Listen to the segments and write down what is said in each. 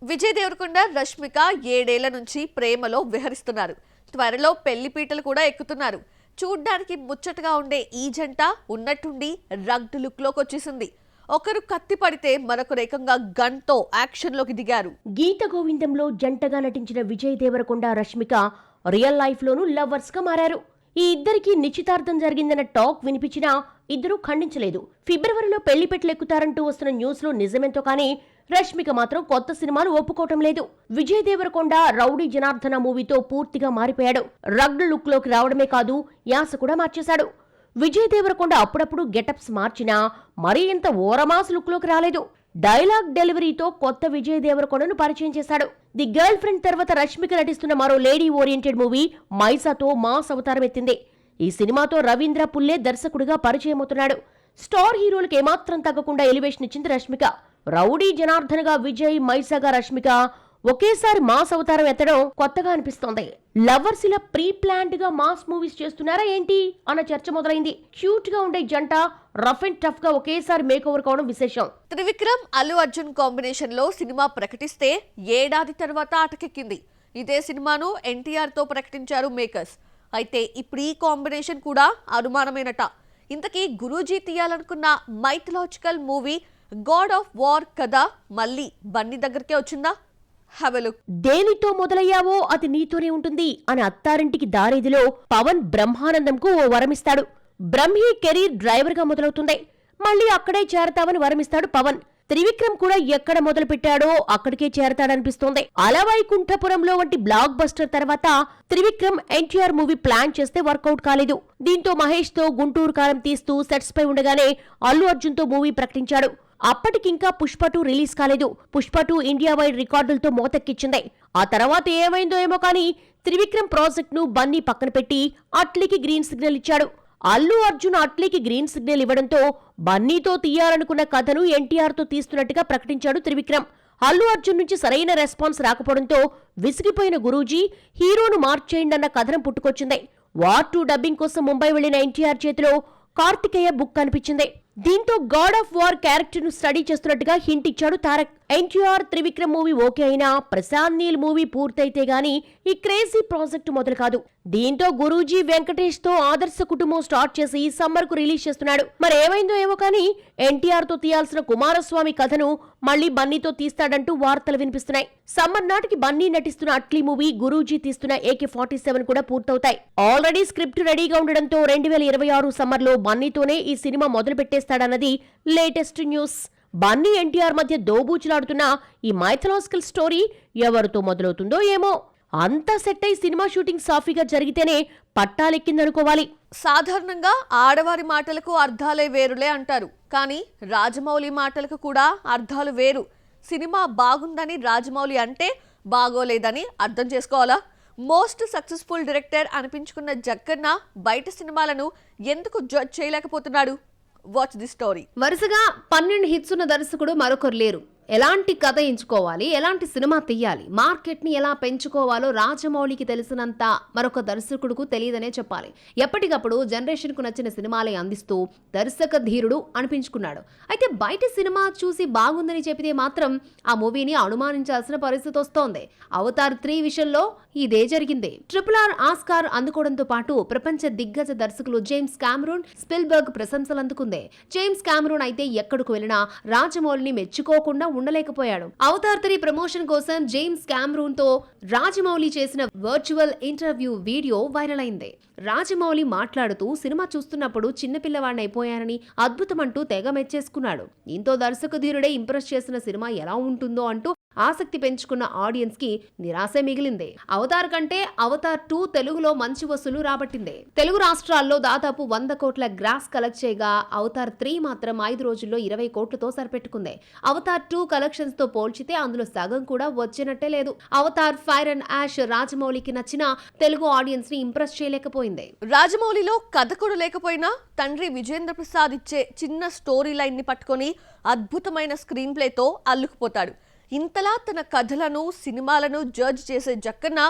విజయ్ దేవరకొండ రష్మిక 7 ఏళ్ల నుంచి ప్రేమలో విహరిస్తున్నారు. త్వరలో పెళ్లి పీటలు కూడా ఎక్కుతున్నారు. చూడ్డానికి ముచ్చటగా ఉండే ఈ జంట ఉన్నట్టుండి రగ్డ్ లుక్ లోకి వచ్చేసింది. ఒకరు కత్తి పడితే మరొకరు ఏకంగా గన్ తో యాక్షన్ లోకి దిగారు. గీత గోవిందంలో జంటగా నటించిన విజయ్ దేవరకొండ రష్మిక రియల్ లైఫ్ లోనూ లవర్స్ గా మారారు. ఈ ఇద్దరికి నిశ్చితార్థం జరిగిందన్న టాక్ వినిపించినా ఇద్దరూ ఖండించలేదు. ఫిబ్రవరిలో పెళ్లి పెట్లెక్కుతారంటూ వస్తున్న న్యూస్ లో నిజమెంతో కానీ రష్మిక మాత్రం కొత్త సినిమాలు ఒప్పుకోవటం లేదు. విజయ్ దేవరకొండ రౌడీ జనార్దన మూవీతో పూర్తిగా మారిపోయాడు. రగ్డ్ లుక్ లోకి రావడమే కాదు, యాస కూడా మార్చేశాడు. విజయ్ దేవరకొండ అప్పుడప్పుడు గెటప్స్ మార్చినా మరీ ఇంత ఓరమాస్ లుక్ లోకి రాలేదు. డైలాగ్ డెలివరీతో కొత్త విజయ్ దేవరకొండను పరిచయం చేశాడు. ది గర్ల్ ఫ్రెండ్ తర్వాత రష్మిక నటిస్తున్న మరో లేడీ ఓరియంటెడ్ మూవీ మైసాతో మాస్ అవతారం ఎత్తింది. ఈ సినిమాతో రవీంద్ర పుల్లే దర్శకుడిగా పరిచయం అవుతున్నాడు. స్టార్ హీరోలకు ఏమాత్రం తగ్గకుండా ఎలివేషన్ ఇచ్చింది రష్మిక. రౌడీ జనార్దన్గా విజయ్, మైసాగా రష్మిక ఒకేసారి మాస్ అవతారం ఎత్తడం కొత్తగా అనిపిస్తోంది. లవర్స్ ఇలా ప్రీ ప్లాన్డ్ గా మాస్ మూవీస్ చేస్తున్నారా ఏంటి అన్న చర్చ మొదలైంది. క్యూట్ గా ఉండే జంట రఫ్ అండ్ టఫ్ గా ఒకేసారి మేక్ ఓవర్ కావడం విశేషం. త్రివిక్రమ్, అల్లు అర్జున్ కాంబినేషన్ లో సినిమా ప్రకటిస్తే ఏడాది తర్వాత అటకెక్కింది. ఇదే సినిమాను ఎన్టీఆర్ తో ప్రకటించారు మేకర్స్. అయితే ఇప్పుడు ఈ కాంబినేషన్ కూడా అనుమానమేనట. ఇంతకీ గురూజీ తీయాలనుకున్న mythological movie god of war కథ మళ్ళీ బన్నీ దగ్గరకే వచ్చిందా? దేనితో మొదలయ్యావో అది నీతోనే ఉంటుంది అని అత్తారింటికి దారేదిలో పవన్ బ్రహ్మానందంకు ఓ వరమిస్తాడు. బ్రహ్మీ కెరీర్ డ్రైవర్ గా మొదలవుతుంది. మళ్ళీ అక్కడే చేరతావని వరమిస్తాడు పవన్. త్రివిక్రమ్ కూడా ఎక్కడ మొదలు పెట్టాడో అక్కడికే చేరతాడనిపిస్తోంది. అలవైకుంఠపురంలో వంటి బ్లాక్ బస్టర్ తర్వాత త్రివిక్రమ్ ఎన్టీఆర్ మూవీ ప్లాన్ చేస్తే వర్కౌట్ కాలేదు. దీంతో మహేష్ తో గుంటూరు కారం తీస్తూ సెట్స్ పై ఉండగానే అల్లు అర్జున్ తో మూవీ ప్రకటించాడు. అప్పటికింకా పుష్ప 2 రిలీజ్ కాలేదు. పుష్ప 2 ఇండియా వైడ్ రికార్డులతో మోతెక్కించింది. ఆ తర్వాత ఏమైందో ఏమో కానీ త్రివిక్రమ్ ప్రాజెక్ట్ ను బన్నీ పక్కన పెట్టి అట్లీకి గ్రీన్ సిగ్నల్ ఇచ్చాడు. అల్లు అర్జున్ అట్లీకి గ్రీన్ సిగ్నల్ ఇవ్వడంతో బన్నీతో తీయాలనుకున్న కథను ఎన్టీఆర్ తో తీస్తున్నట్టుగా ప్రకటించాడు త్రివిక్రమ్. అల్లు అర్జున్ నుంచి సరైన రెస్పాన్స్ రాకపోవడంతో విసిగిపోయిన గురూజీ హీరోను మార్చేయండన్న కథనం పుట్టుకొచ్చింది. వార్ 2 డబ్బింగ్ కోసం ముంబై వెళ్లిన ఎన్టీఆర్ చేతిలో కార్తికేయ బుక్ కనిపించింది. దీంతో గాడ్ ఆఫ్ వార్ క్యారెక్టర్ ను స్టడీ చేస్తున్నట్టుగా హింట్ ఇచ్చాడు తారక్. ఎన్టీఆర్ త్రివిక్రమ్ మూవీ ఓకే అయినా ప్రశాంత్ నీల్ మూవీ పూర్తయితే గానీ ఈ క్రేజీ ప్రాజెక్టు మొదలు కాదు. దీంతో గురూజీ వెంకటేష్ తో ఆదర్శ కుటుంబం స్టార్ట్ చేసి సమ్మర్ కు రిలీజ్ చేస్తున్నాడు. మరి ఏమైందో ఏమో కానీ ఎన్టీఆర్ తో తీయాల్సిన కుమారస్వామి కథను మళ్లీ బన్నీతో తీస్తాడంటూ వార్తలు వినిపిస్తున్నాయి. సమ్మర్ నాటికి బన్నీ నటిస్తున్న అట్లీ మూవీ, గురూజీ తీస్తున్న AK-47 కూడా పూర్తవుతాయి. ఆల్రెడీ స్క్రిప్ట్ రెడీగా ఉండడంతో 2026 సమ్మర్ లో బన్నీతోనే ఈ సినిమా మొదలు పెట్టేస్తాడన్నది లేటెస్ట్ న్యూస్. బన్నీ ఎన్టీఆర్ మధ్య దోబూచులాడుతున్న ఈ మైథలాజికల్ స్టోరీ ఎవరితో మొదలవుతుందో ఏమో. అంతా సెట్ అయి సినిమా షూటింగ్ సాఫీగా జరిగితేనే పట్టాలెక్కిందనుకోవాలి. సాధారణంగా ఆడవారి మాటలకు అర్థాలే వేరులే అంటారు. కానీ రాజమౌళి మాటలకు కూడా అర్థాలు వేరు. సినిమా బాగుందని రాజమౌళి అంటే బాగోలేదని అర్థం చేసుకోవాలా? మోస్ట్ సక్సెస్ఫుల్ డైరెక్టర్ అనిపించుకున్న జక్కన్న బయట సినిమాలను ఎందుకు జడ్జ్ చేయలేకపోతున్నాడు? Watch the story. వరుసగా 12 హిట్స్ ఉన్న దర్శకుడు మరొకరు లేరు. ఎలాంటి కథ ఎంచుకోవాలి, ఎలాంటి సినిమా తీయాలి, మార్కెట్ ని ఎలా పెంచుకోవాలో రాజమౌళికి తెలిసినంత మరొక దర్శకుడుకు తెలియదనే చెప్పాలి. ఎప్పటికప్పుడు జనరేషన్ కు నచ్చిన సినిమాలే అందిస్తూ దర్శక ధీరుడు అనిపించుకున్నాడు. అయితే బయట సినిమా చూసి బాగుందని చెప్పితే మాత్రం ఆ మూవీని అనుమానించాల్సిన పరిస్థితి వస్తోంది. అవతార్ 3 విషయంలో ఇదే జరిగింది. RRR ఆస్కార్ అందుకోవడంతో పాటు ప్రపంచ దిగ్గజ దర్శకులు జేమ్స్ కామెరూన్, స్పిల్బర్గ్ ప్రశంసలు అందుకుంది. జేమ్స్ కామెరూన్ అయితే ఎక్కడికి వెళ్ళినా రాజమౌళిని మెచ్చుకోకుండా ఉండలేకపోయాడు. అవతార్ 3 ప్రమోషన్ కోసం జేమ్స్ కామెరూన్ తో రాజమౌళి చేసిన వర్చువల్ ఇంటర్వ్యూ వీడియో వైరల్ అయింది. రాజమౌళి మాట్లాడుతూ సినిమా చూస్తున్నప్పుడు చిన్నపిల్లవాడిని అయిపోయానని, అద్భుతమంటూ తెగ మెచ్చేసుకున్నాడు. దీంతో దర్శక ధీరుడే ఇంప్రెస్ చేసిన సినిమా ఎలా ఉంటుందో అంటూ ఆసక్తి పెంచుకున్న ఆడియన్స్ కి నిరాశే మిగిలింది. అవతార్ కంటే అవతార్ 2 తెలుగులో మంచి వసూలు రాబట్టింది. తెలుగు రాష్ట్రాల్లో దాదాపు 100 కోట్ల గ్రాస్ కలెక్ట్ చేయగా అవతార్ 3 మాత్రం 5 రోజుల్లో 20 కోట్లతో సరిపెట్టుకుంది. అవతార్ 2 కలెక్షన్స్ తో పోల్చితే అందులో సగం కూడా వచ్చినట్టే లేదు. అవతార్ ఫైర్ అండ్ యాష్ రాజమౌళికి నచ్చిన తెలుగు ఆడియన్స్ ని ఇంప్రెస్ చేయలేకపోయింది. రాజమౌళిలో కథ కూడా లేకపోయినా తండ్రి విజేంద్ర ప్రసాద్ ఇచ్చే చిన్న స్టోరీ లైన్ ని పట్టుకొని అద్భుతమైన స్క్రీన్ ప్లేతో అల్లుకుపోతాడు. ఇంతలా తన కథలను, సినిమాలను జడ్జ్ చేసే జక్కన్న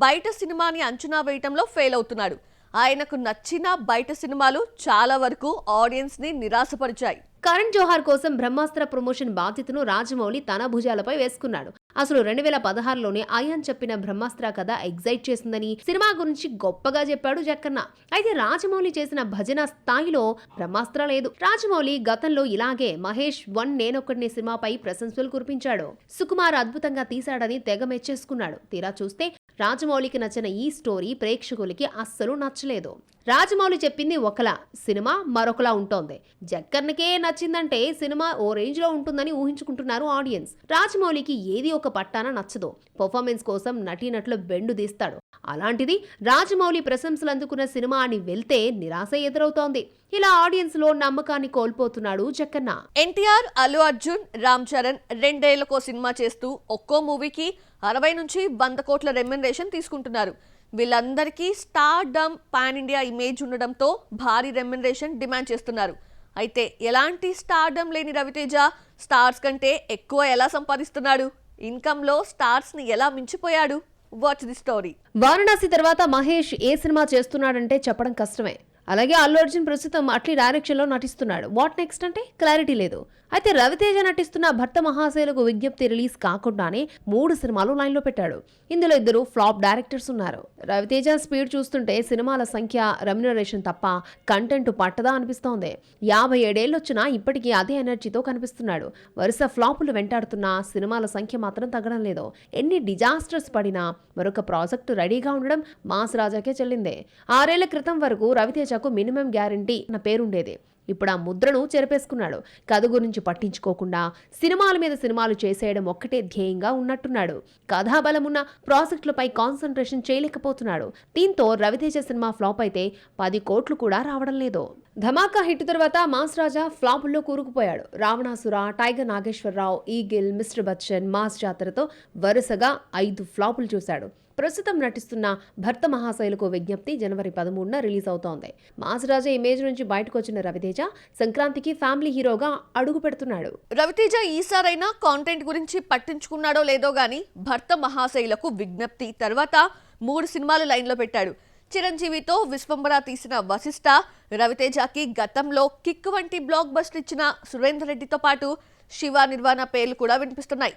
బయట సినిమాని అంచనా వేయటంలో ఫెయిల్ అవుతున్నాడు. ఆయనకు నచ్చిన బయట సినిమాలు చాలా వరకు ఆడియన్స్ ని నిరాశపరిచాయి. కరణ్ జోహార్ కోసం బ్రహ్మాస్త్ర ప్రమోషన్ బాధ్యతను రాజమౌళి తన భుజాలపై వేసుకున్నాడు. అసలు 2016లోనే అయాన్ చెప్పిన బ్రహ్మాస్త్ర కథ ఎగ్జైట్ చేసిందని సినిమా గురించి గొప్పగా చెప్పాడు జక్కన్న. అయితే రాజమౌళి చేసిన భజన స్థాయిలో బ్రహ్మాస్త్ర లేదు. రాజమౌళి గతంలో ఇలాగే మహేష్ 1 నేనొక్కడినే సినిమాపై ప్రశంసలు కురిపించాడు. సుకుమార్ అద్భుతంగా తీశాడని తెగ మెచ్చేసుకున్నాడు. తీరా చూస్తే రాజమౌళికి నచ్చిన ఈ స్టోరీ ప్రేక్షకులకి అస్సలు నచ్చలేదు. రాజమౌళి చెప్పింది ఒకలా, సినిమా మరొకలా ఉంటోంది. జక్కన్నకే నచ్చిందంటే సినిమా ఓ రేంజ్ లో ఉంటుందని ఊహించుకుంటున్నారు ఆడియన్స్. రాజమౌళికి ఏది ఒక పట్టాన నచ్చదు. పర్ఫార్మెన్స్ కోసం నటీనటులు బెండు తీస్తాడు. అలాంటిది రాజమౌళి ప్రశంసలు అందుకున్న సినిమా అని వెళ్తే నిరాశ ఎదురవుతోంది. ఇలా ఆడియన్స్ లో నమ్మకాన్ని కోల్పోతున్నాడు జక్కన్న. ఎన్టీఆర్, అల్లు అర్జున్, రామ్ చరణ్ 2 ఏళ్లకో సినిమా చేస్తూ ఒక్కో మూవీకి 60 నుంచి 100 కోట్ల రెమ్యునరేషన్ తీసుకుంటున్నారు. వీళ్ళందరికీ స్టార్ డమ్ పాన్ ఇండియా ఇమేజ్ ఉండడంతో భారీ రెమ్యునరేషన్ డిమాండ్ చేస్తున్నారు. అయితే ఎలాంటి స్టార్ డమ్ లేని రవితేజ స్టార్స్ కంటే ఎక్కువ ఎలా సంపాదిస్తున్నాడు? ఇన్కమ్ లో స్టార్స్ ని ఎలా మించిపోయాడు? Watch the story. వారణాసి తర్వాత మహేష్ ఏ సినిమా చేస్తున్నాడంటే చెప్పడం కష్టమే. అలాగే అల్లు అర్జున్ ప్రస్తుతం అట్లీ డైరెక్షన్ లో నటిస్తున్నాడు. వాట్ నెక్స్ట్ అంటే క్లారిటీ లేదు. అయితే రవితేజ నటిస్తున్న భర్త మహాశైలకు విజ్ఞప్తి రిలీజ్ కాకుండానే 3 సినిమాలు లైన్ లో పెట్టాడు. ఇందులో 2 ఫ్లాప్ డైరెక్టర్స్ ఉన్నారు. రవితేజ స్పీడ్ చూస్తుంటే సినిమాల సంఖ్య, రెమ్యునరేషన్ తప్ప కంటెంట్ పట్టదా అనిపిస్తోంది. 57 ఏళ్ళొచ్చినా ఇప్పటికీ అదే ఎనర్జీతో కనిపిస్తున్నాడు. వరుస ఫ్లాపులు వెంటాడుతున్న సినిమాల సంఖ్య మాత్రం తగ్గడం లేదు. ఎన్ని డిజాస్టర్స్ పడినా మరొక ప్రాజెక్టు రెడీగా ఉండడం మాస్ రాజాకే చెల్లిందే. 6 ఏళ్ల క్రితం వరకు రవితేజకు మినిమం గ్యారంటీ అన్న పేరుండేది. ఇప్పుడు ఆ ముద్రను చెరిపేసుకున్నాడు. కథ గురించి పట్టించుకోకుండా సినిమాల మీద సినిమాలు చేసేయడం ఒక్కటే ధ్యేయంగా ఉన్నట్టున్నాడు. కథాబలమున్న ప్రాజెక్టులపై కాన్సన్ట్రేషన్ చేయలేకపోతున్నాడు. దీంతో రవితేజ సినిమా ఫ్లాప్ అయితే 10 కోట్లు కూడా రావడం లేదు. ధమాకా హిట్ తర్వాత మాస్ రాజా ఫ్లాపుల్లో కూరుకుపోయాడు. Ravanasura, tiger Nageswararao, eagle, mister Bachchan, mass జాతరతో వరుసగా 5 ఫ్లాపులు చూశాడు. ప్రస్తుతం నటిస్తున్న భర్త మహాశైలకు విజ్ఞప్తి జనవరి 13న రిలీజ్ అవుతోంది. మాస్ రాజా ఇమేజ్ నుంచి బయటకు వచ్చిన రవితేజ సంక్రాంతికి ఫ్యామిలీ హీరోగా అడుగు పెడుతున్నాడు. రవితేజ ఈసారైనా కాంటెంట్ గురించి పట్టించుకున్నాడో లేదో గానీ భర్త మహాశైలకు విజ్ఞప్తి తర్వాత 3 సినిమాలు లైన్లో పెట్టాడు. చిరంజీవితో విశ్వంబర తీసిన వశిష్ఠ, రవితేజకి గతంలో కిక్ వంటి బ్లాక్ బస్టర్ ఇచ్చిన సురేందర్ రెడ్డితో పాటు శివ నిర్వాణ పేర్లు కూడా వినిపిస్తున్నాయి.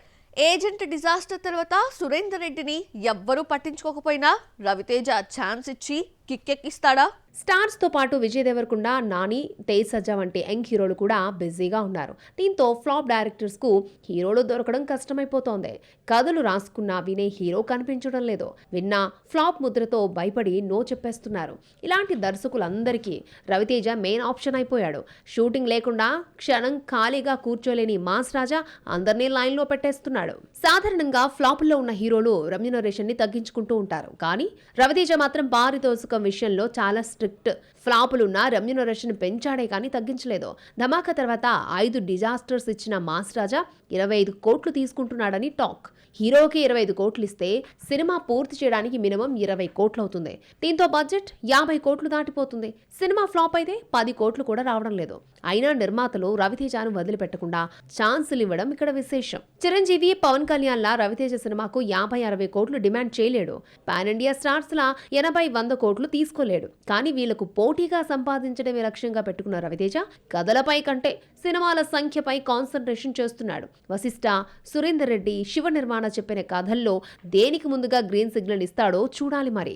ఏజెంట్ డిజాస్టర్ తర్వాత సురేందర్ రెడ్డిని ఎవ్వరూ పట్టించుకోకపోయినా రవితేజ ఛాన్స్ ఇచ్చి కిక్కెక్కిస్తాడా? స్టార్స్ తో పాటు విజయ్ దేవరకొండ, నాని, తేజ్ సజ్జా వంటి యంగ్ హీరోలు కూడా బిజీగా ఉన్నారు. దీంతో ఫ్లాప్ డైరెక్టర్స్ కు హీరోలు దొరకడం కష్టమైపోతోంది. కథలు రాసుకున్నా వినే హీరో కనిపించడం లేదు. విన్నా ఫ్లాప్ ముద్రతో భయపడి నో చెప్పేస్తున్నారు. ఇలాంటి దర్శకులందరికీ రవితేజ మెయిన్ ఆప్షన్ అయిపోయాడు. షూటింగ్ లేకుండా క్షణం ఖాళీగా కూర్చోలేని మాస్ రాజా అందరినీ లైన్ లో పెట్టేస్తున్నాడు. సాధారణంగా ఫ్లాపుల్లో ఉన్న హీరోలు రెమ్యునరేషన్ ని తగ్గించుకుంటూ ఉంటారు. కానీ రవితేజ మాత్రం పారితోషికం విషయంలో చాలా స్ట్రిక్ట్. ఫ్లాపులున్న రెమ్యునరేషన్ పెంచాడే కానీ తగ్గించలేదు. ధమాకా తర్వాత 5 డిజాస్టర్స్ ఇచ్చిన మాస్ రాజా 25 కోట్లు తీసుకుంటున్నాడని టాక్. హీరోకి 25 కోట్లు ఇస్తే సినిమా పూర్తి చేయడానికి మినిమం 20 కోట్లు అవుతుంది. దీంతో బడ్జెట్ 50 కోట్లు దాటిపోతుంది. సినిమా ఫ్లాప్ అయితే 10 కోట్లు కూడా రావడం లేదు. అయినా నిర్మాతలు రవితేజను వదిలిపెట్టకుండా ఛాన్సులు ఇవ్వడం ఇక్కడ విశేషం. చిరంజీవి, పవన్ కళ్యాణ్ లా రవితేజ సినిమాకు 50-60 కోట్లు డిమాండ్ చేయలేడు. పాన్ ఇండియా స్టార్స్ లా 80-100 కోట్లు తీసుకోలేడు. కానీ వీళ్లకు పోటీగా సంపాదించడమే లక్ష్యంగా పెట్టుకున్న రవితేజ కథలపై కంటే సినిమాల సంఖ్యపై కాన్సన్ట్రేషన్ చేస్తున్నాడు. వశిష్ఠ, సురేందర్ రెడ్డి, శివ నిర్మాణ చెప్పిన కథల్లో దేనికి ముందుగా గ్రీన్ సిగ్నల్ ఇస్తాడో చూడాలి మరి.